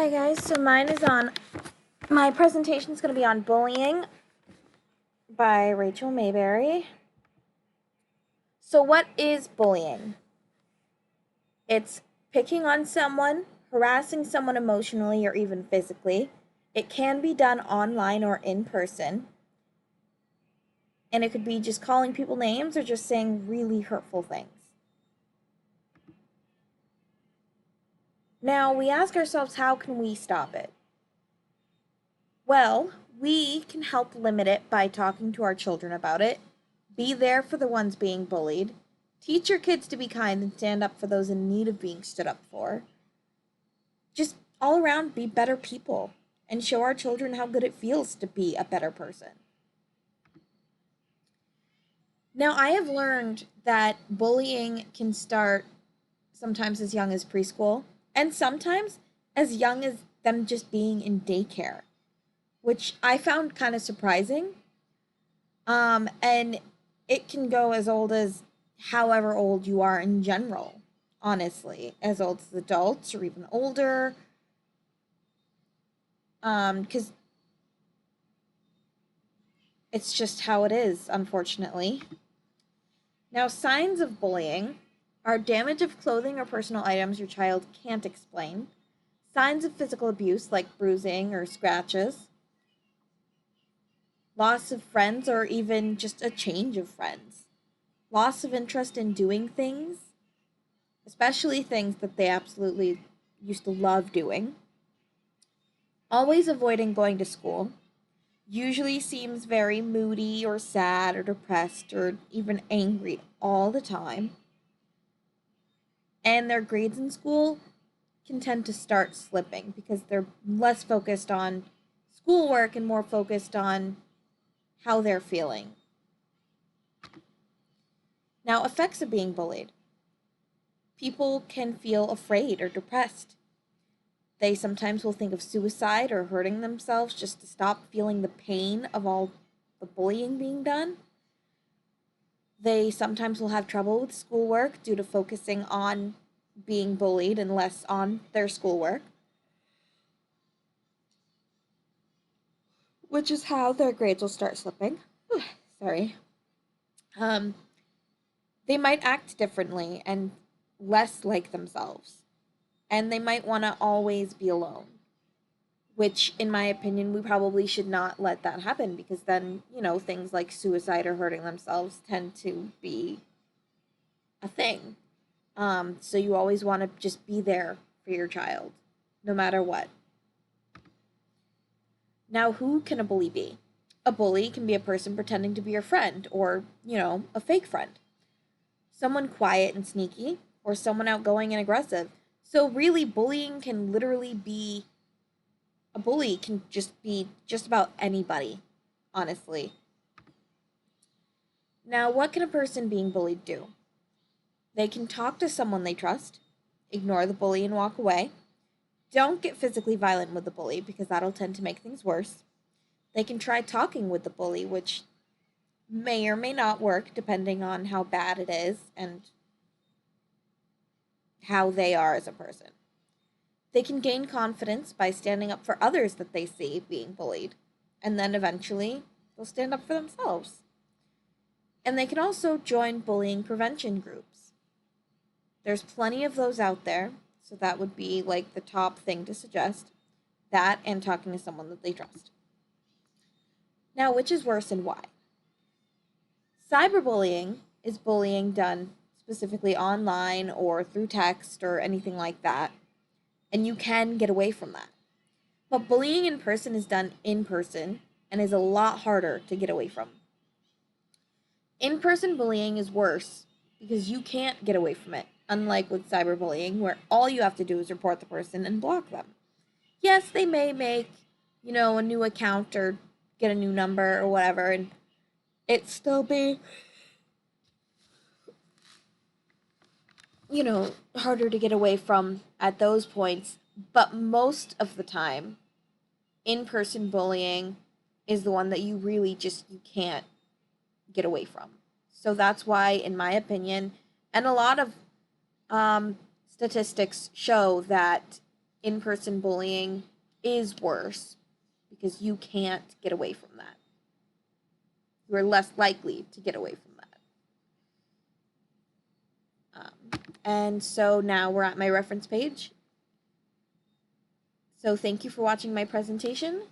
Hi guys, so my presentation is going to be on bullying by Rachel Mayberry. So what is bullying? It's picking on someone, harassing someone emotionally or even physically. It can be done online or in person. And it could be just calling people names or just saying really hurtful things. Now, we ask ourselves, how can we stop it? Well, we can help limit it by talking to our children about it. Be there for the ones being bullied. Teach your kids to be kind and stand up for those in need of being stood up for. Just all around be better people and show our children how good it feels to be a better person. Now, I have learned that bullying can start sometimes as young as preschool and sometimes as young as them just being in daycare, which I found kind of surprising. And it can go as old as however old you are in general, honestly, as old as adults or even older. Because it's just how it is, unfortunately. Now, signs of bullying are damage of clothing or personal items your child can't explain, signs of physical abuse like bruising or scratches, loss of friends or even just a change of friends, loss of interest in doing things, especially things that they absolutely used to love doing, always avoiding going to school, usually seems very moody or sad or depressed or even angry all the time, and their grades in school can tend to start slipping because they're less focused on schoolwork and more focused on how they're feeling. Now, effects of being bullied. People can feel afraid or depressed. They sometimes will think of suicide or hurting themselves just to stop feeling the pain of all the bullying being done. They sometimes will have trouble with schoolwork due to focusing on being bullied and less on their schoolwork, which is how their grades will start slipping. Sorry. Um, they might act differently and less like themselves, and they might want to always be alone, which, in my opinion, we probably should not let that happen because then, things like suicide or hurting themselves tend to be a thing. So you always want to just be there for your child, no matter what. Now, who can a bully be? A bully can be a person pretending to be your friend or, a fake friend. Someone quiet and sneaky or someone outgoing and aggressive. So, really, bullying can literally be a bully can just be just about anybody, honestly. Now, what can a person being bullied do? They can talk to someone they trust, ignore the bully and walk away. Don't get physically violent with the bully because that'll tend to make things worse. They can try talking with the bully, which may or may not work depending on how bad it is and how they are as a person. They can gain confidence by standing up for others that they see being bullied, and then eventually they'll stand up for themselves. And they can also join bullying prevention groups. There's plenty of those out there, so that would be like the top thing to suggest. That and talking to someone that they trust. Now, which is worse and why? Cyberbullying is bullying done specifically online or through text or anything like that, and you can get away from that. But bullying in person is done in person and is a lot harder to get away from. In person bullying is worse because you can't get away from it, unlike with cyberbullying, where all you have to do is report the person and block them. Yes, they may make, a new account or get a new number or whatever, and it still be, harder to get away from at those points. But most of the time, in person bullying is the one that you can't get away from. So that's why, in my opinion, and a lot of statistics show that in-person bullying is worse because you can't get away from that. You are less likely to get away from that. And so now we're at my reference page. So thank you for watching my presentation.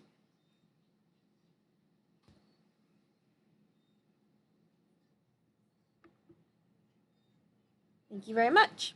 Thank you very much.